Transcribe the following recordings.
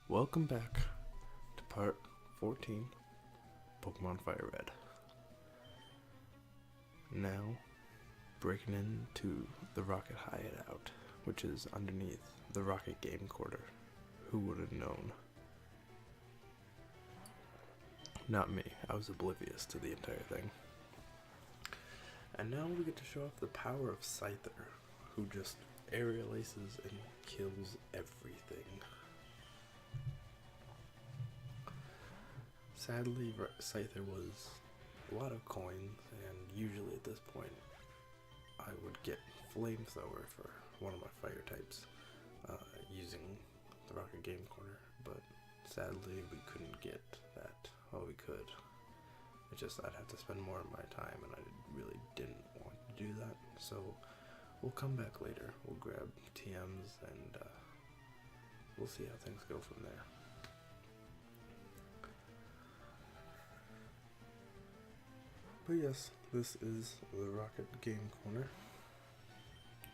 Welcome back to part 14, Pokemon Fire Red. Now, breaking into the Rocket Hideout, which is underneath the Rocket Game Quarter. Who would have known? Not me, I was oblivious to the entire thing. And now we get to show off the power of Scyther, who just aerial aces and kills everything. Sadly, Scyther was a lot of coins, and usually at this point I would get Flamethrower for one of my fire types using the Rocket Game Corner, but sadly we couldn't get that. Well, we could. It's just I'd have to spend more of my time, and I really didn't want to do that, so we'll come back later. We'll grab TMs, and we'll see how things go from there. But yes, this is the Rocket Game Corner,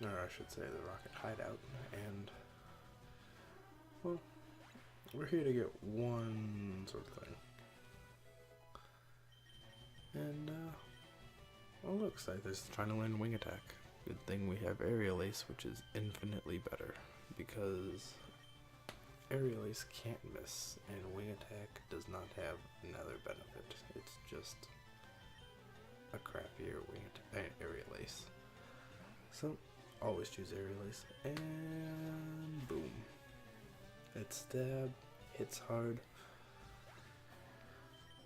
or I should say the Rocket Hideout, and, well, we're here to get one sort of thing. And, oh look, Scyther's trying to land Wing Attack. Good thing we have Aerial Ace, which is infinitely better, because Aerial Ace can't miss, and Wing Attack does not have another benefit. It's just a crappier Aerial Ace. So, always choose Aerial Ace, and boom. It's stab, hits hard.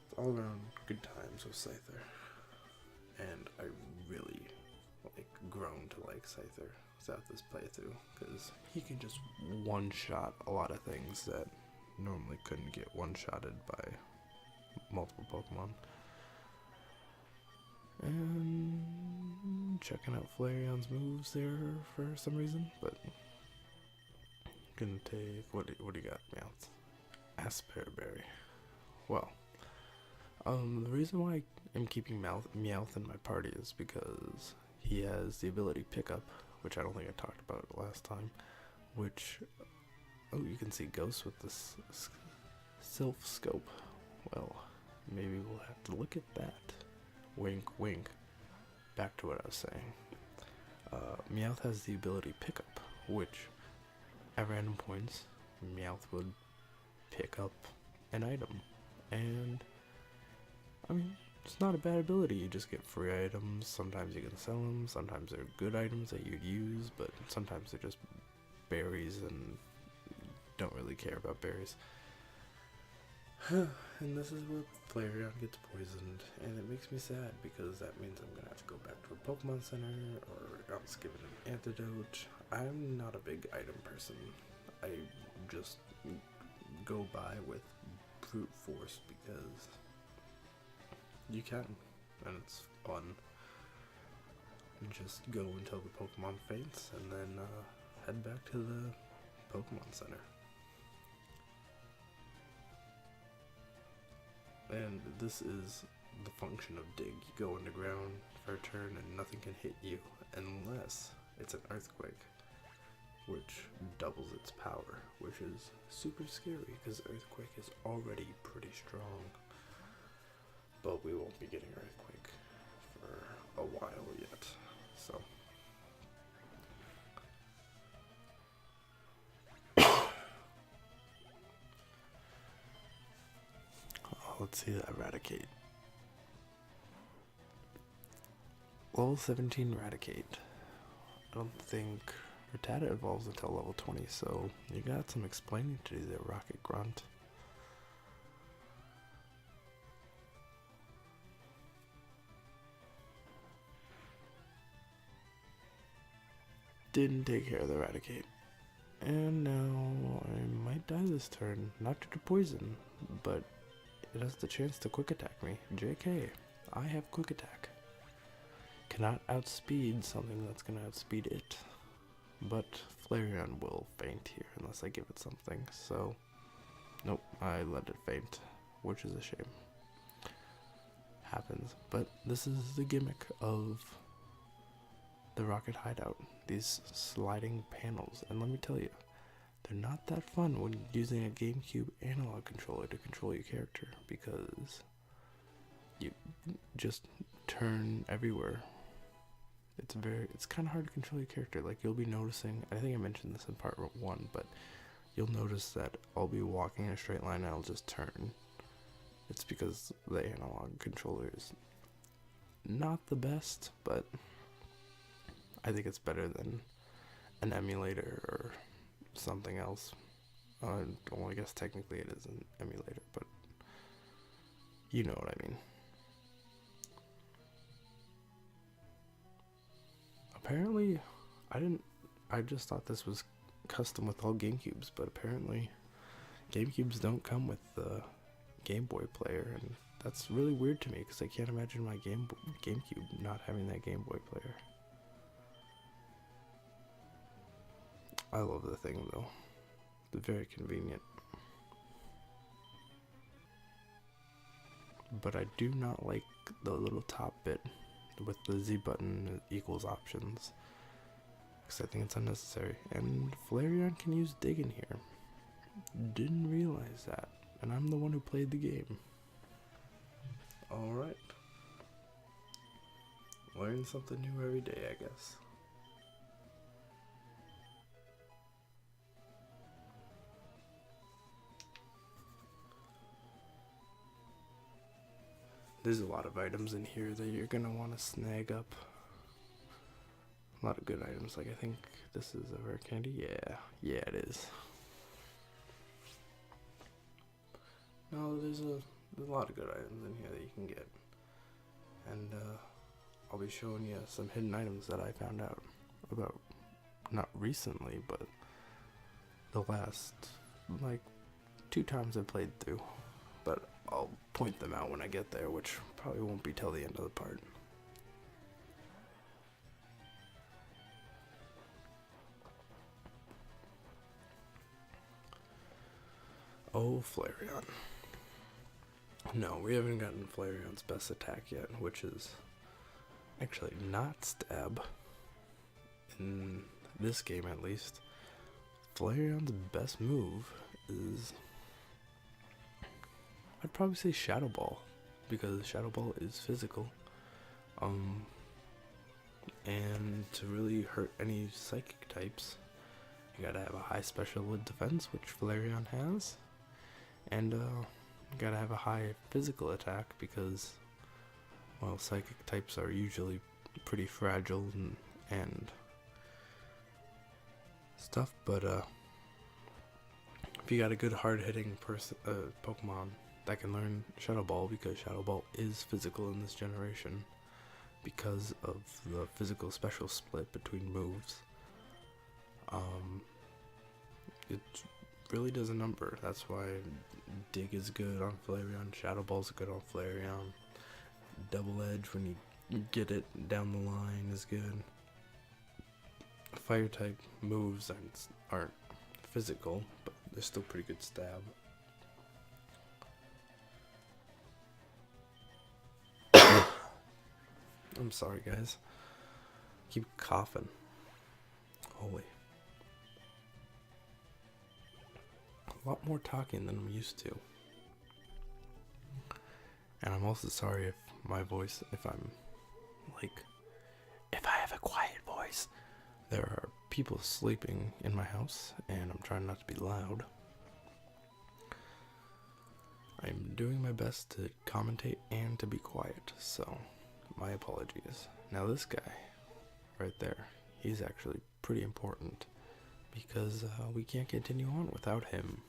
It's all around good times with Scyther. And I really, grown to like Scyther throughout this playthrough, because he can just one-shot a lot of things that normally couldn't get one-shotted by multiple Pokemon. And checking out Flareon's moves there for some reason, but gonna take what do you got, Meowth? Asperberry. Well, the reason why I'm keeping Meowth in my party is because he has the ability Pickup, which I don't think I talked about last time. Which, oh, you can see ghosts with this Sylph Scope. Well, maybe we'll have to look at that. Wink, wink. Back to what I was saying. Meowth has the ability Pickup, which at random points, Meowth would pick up an item. And, I mean, it's not a bad ability. You just get free items. Sometimes you can sell them. Sometimes they're good items that you'd use, but sometimes they're just berries and you don't really care about berries. And this is where Flareon gets poisoned, and it makes me sad because that means I'm gonna have to go back to a Pokemon Center or else give it an antidote. I'm not a big item person. I just go by with brute force because you can, and it's fun. And just go until the Pokemon faints, and then head back to the Pokemon Center. And this is the function of Dig. You go underground for a turn and nothing can hit you unless it's an Earthquake, which doubles its power, which is super scary because Earthquake is already pretty strong. But we won't be getting Earthquake for a while yet, so. Let's see that Eradicate. Level 17 Eradicate. I don't think Rattata evolves until level 20, so you got some explaining to do there, Rocket Grunt. Didn't take care of the Eradicate. And now I might die this turn. Not due to poison, but it has the chance to Quick Attack me. JK, I have Quick Attack. Cannot outspeed something that's gonna outspeed it. But Flareon will faint here unless I give it something, so nope, I let it faint, which is a shame. Happens, but this is the gimmick of the Rocket Hideout, these sliding panels, and let me tell you, they're not that fun when using a GameCube analog controller to control your character, because you just turn everywhere. It's kind of hard to control your character. Like, you'll be noticing, I think I mentioned this in part 1, but you'll notice that I'll be walking in a straight line and I'll just turn. It's because the analog controller is not the best, but I think it's better than an emulator or something else. Well, I guess technically it is an emulator, but you know what I mean. Apparently, I just thought this was custom with all GameCubes, but apparently GameCubes don't come with the Game Boy player, and that's really weird to me because I can't imagine my GameCube not having that Game Boy player. I love the thing though. It's very convenient. But I do not like the little top bit with the Z button equals options, because I think it's unnecessary. And Flareon can use dig in here. Didn't realize that. And I'm the one who played the game. Alright. Learn something new every day, I guess. There's a lot of items in here that you're gonna want to snag up. A lot of good items. Like, I think this is a rare candy. Yeah, it is. No, there's a lot of good items in here that you can get, and I'll be showing you some hidden items that I found out about, not recently, but the last like 2 times I played through. But I'll point them out when I get there, which probably won't be till the end of the part. Oh, Flareon. No, we haven't gotten Flareon's best attack yet, which is actually not stab. In this game, at least. Flareon's best move is, I'd probably say Shadow Ball, because Shadow Ball is physical. And to really hurt any psychic types, you gotta have a high special defense, which Flareon has, and you gotta have a high physical attack, because, well, psychic types are usually pretty fragile and stuff, but if you got a good hard-hitting Pokemon that can learn Shadow Ball, because Shadow Ball is physical in this generation because of the physical special split between moves, it really does a number. That's why Dig is good on Flareon, Shadow Ball's good on Flareon, Double Edge when you get it down the line is good. Fire type moves aren't physical, but they're still pretty good stab. I'm sorry, guys. Keep coughing. Holy. A lot more talking than I'm used to. And I'm also sorry if my voice, if I have a quiet voice. There are people sleeping in my house, and I'm trying not to be loud. I'm doing my best to commentate and to be quiet, so my apologies. Now this guy, right there, he's actually pretty important, because we can't continue on without him.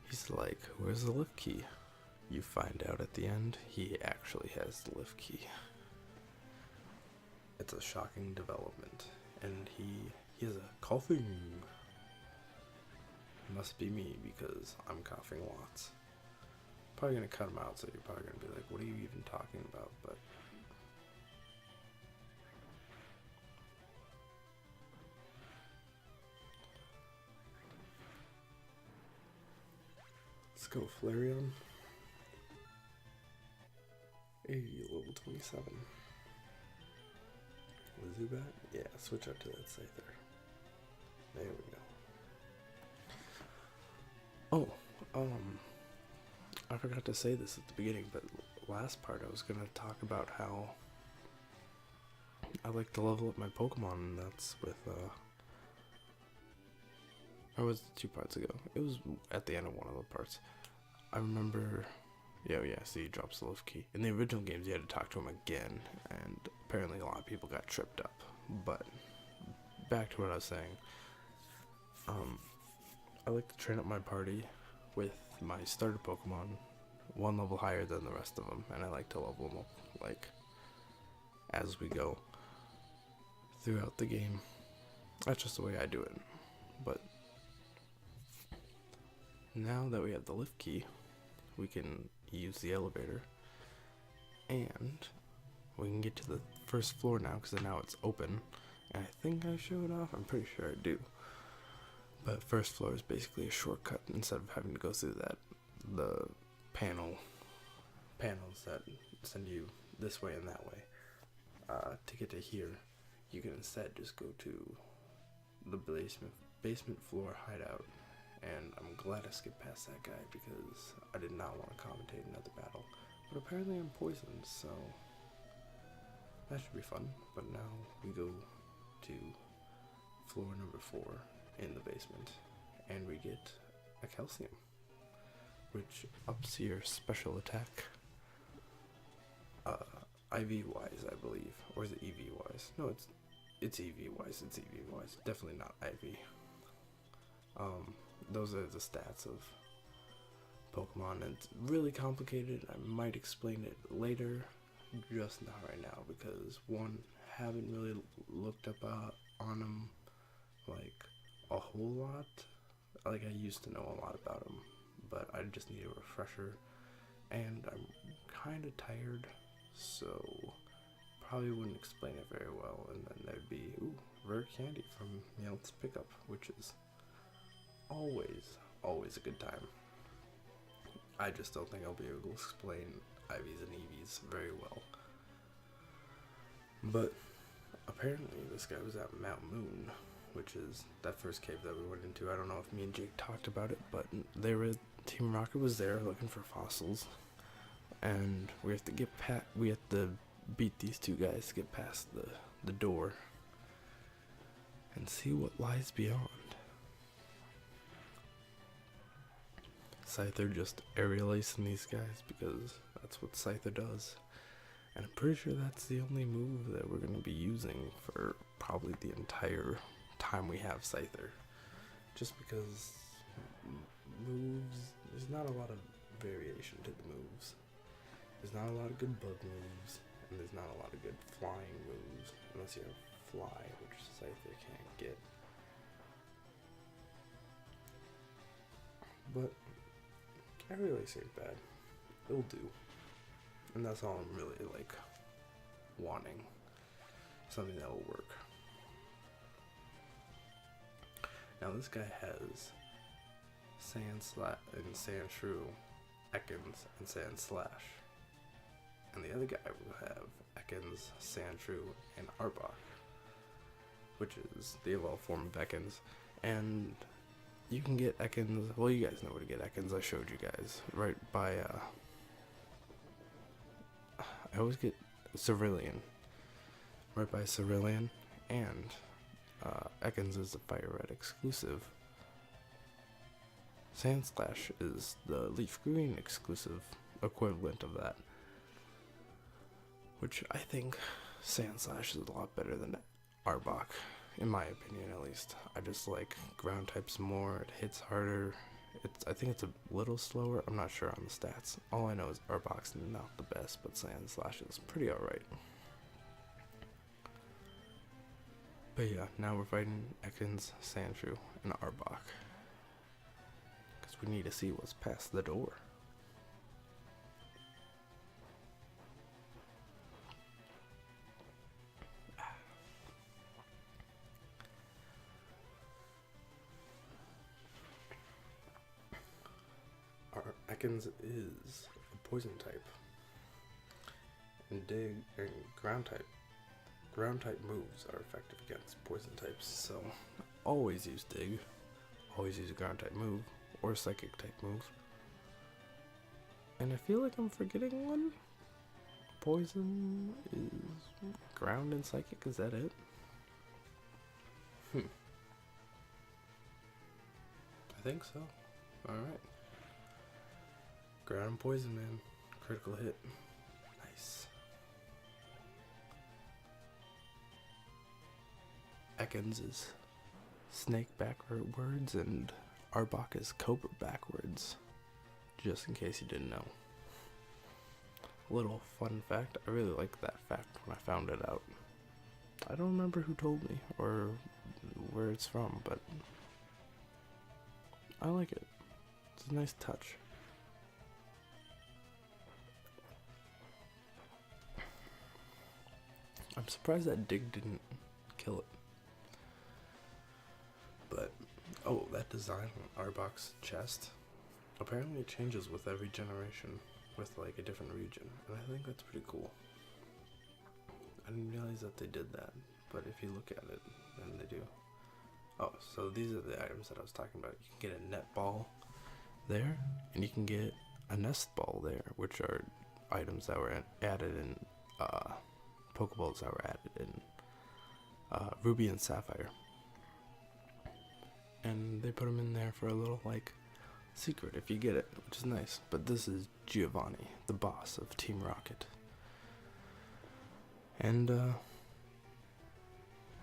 He's like, where's the lift key? You find out at the end, he actually has the lift key. It's a shocking development, and he has a coughing. Must be me, because I'm coughing lots. Probably gonna cut him out, so you're probably gonna be like, what are you even talking about? But let's go, Flareon. Hey, level 27. Zubat? Yeah, switch out to that Scyther. There we go. Oh, I forgot to say this at the beginning, but last part I was gonna talk about how I like to level up my Pokemon, and that's with, or was it 2 parts ago? It was at the end of one of the parts. I remember, yeah, see, he drops the lift key. In the original games, you had to talk to him again, and apparently a lot of people got tripped up. But, back to what I was saying. I like to train up my party with my starter Pokemon one level higher than the rest of them, and I like to level them up, like, as we go throughout the game. That's just the way I do it. But now that we have the lift key, we can use the elevator, and we can get to the first floor now, because now it's open, and I think I show it off. I'm pretty sure I do. But first floor is basically a shortcut instead of having to go through the panels that send you this way and that way. To get to here, you can instead just go to the basement floor hideout, and I'm glad I skipped past that guy because I did not want to commentate another battle. But apparently I'm poisoned, so that should be fun. But now we go to floor number 4 in the basement, and we get a calcium, which ups your special attack IV wise, I believe, or is it EV wise? No, it's EV wise. It's EV wise. Definitely not IV. Those are the stats of Pokemon, and it's really complicated. I might explain it later, just not right now, because one, haven't really looked up on them like a whole lot. Like, I used to know a lot about them, but I just need a refresher, and I'm kind of tired, so probably wouldn't explain it very well. And then there'd be rare candy from Meowth's pickup, which is always a good time. I just don't think I'll be able to explain IVs and EVs very well. But apparently this guy was at Mount Moon, which is that first cave that we went into. I don't know if me and Jake talked about it, but Team Rocket was there looking for fossils, and we have to beat these two guys to get past the door and see what lies beyond. Scyther just aerial acing these guys because that's what Scyther does. And I'm pretty sure that's the only move that we're going to be using for probably the entire time we have Scyther. Just because moves, there's not a lot of variation to the moves. There's not a lot of good bug moves, and there's not a lot of good flying moves, unless you have Fly, which Scyther can't get. But aerial ace ain't bad. It'll do. And that's all I'm really, like, wanting. Something that will work. Now this guy has Sand and Sand Shrew, Ekans, and Sand Slash. And the other guy will have Ekans, Sand Shrew, and Arbok, which is the evolved form of Ekans. And you can get Ekans, well, you guys know where to get Ekans. I showed you guys right by, I always get Cerulean. Right by Cerulean, and Ekans is the Fire Red exclusive. Sandslash is the Leaf Green exclusive equivalent of that. Which I think Sandslash is a lot better than Arbok, in my opinion at least. I just like ground types more, it hits harder. I think it's a little slower, I'm not sure on the stats. All I know is Arbok's not the best, but Sandslash is pretty alright. But yeah, now we're fighting Ekans, Sandshrew, and Arbok. Because we need to see what's past the door. Our Ekans is a poison type. And ground type. ground type moves are effective against poison types, so always use dig, always use a ground type move, or a psychic type move. And I feel like I'm forgetting one. Poison is ground and psychic, is that it? I think so. Alright. Ground and poison, man. Critical hit. Nice. Ekans is snake backwards and Arbok is cobra backwards. Just in case you didn't know. Little fun fact, I really liked that fact when I found it out. I don't remember who told me or where it's from, but I like it. It's a nice touch. I'm surprised that dig didn't kill it. But, oh, that design on Arbok's chest, apparently it changes with every generation with like a different region, and I think that's pretty cool. I didn't realize that they did that, but if you look at it, then they do. Oh, so these are the items that I was talking about. You can get a net ball there, and you can get a nest ball there, which are items that were added in Pokeballs that were added in Ruby and Sapphire. And they put them in there for a little, like, secret if you get it, which is nice. But this is Giovanni, the boss of Team Rocket. And,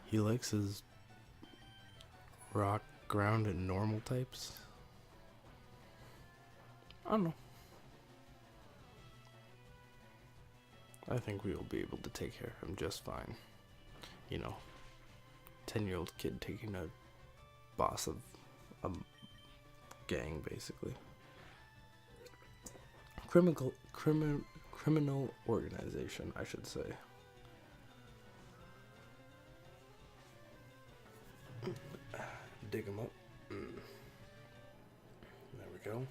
he likes his rock, ground, and normal types. I don't know. I think we will be able to take care of him just fine. You know, 10-year-old kid taking a boss of a gang, basically. Criminal organization, I should say. Dig him up. There we go.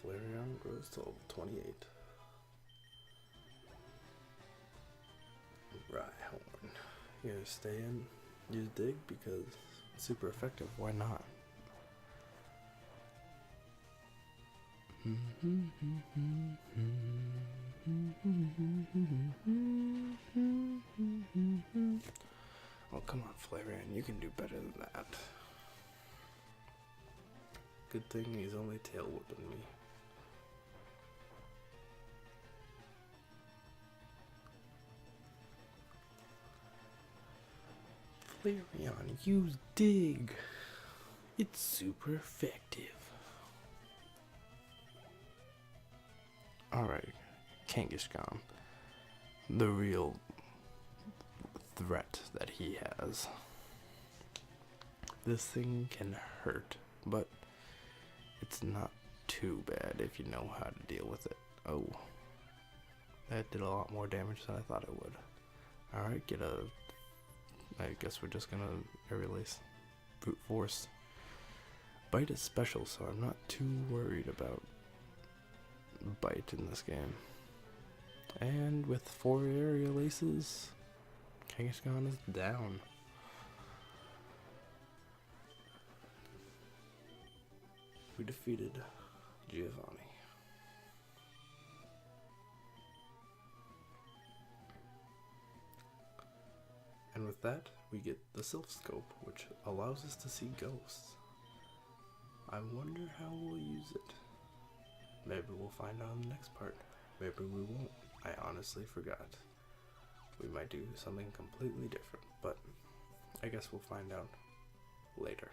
Flareon grows to level 28. Right horn. You gonna stay in, use dig because it's super effective. Why not? Oh, come on, Flareon, you can do better than that. Good thing he's only tail whipping me. Flareon, use dig. It's super effective. Alright, Kangaskhan. The real threat that he has. This thing can hurt, but it's not too bad if you know how to deal with it. Oh, that did a lot more damage than I thought it would. Alright, I guess we're just gonna air release. Brute Force. Bite is special, so I'm not too worried about Bite in this game. And with 4 area laces, Kangaskhan is down. We defeated Giovanni. And with that, we get the Sylph Scope, which allows us to see ghosts. I wonder how we'll use it. Maybe we'll find out in the next part. Maybe we won't. I honestly forgot. We might do something completely different, but I guess we'll find out later.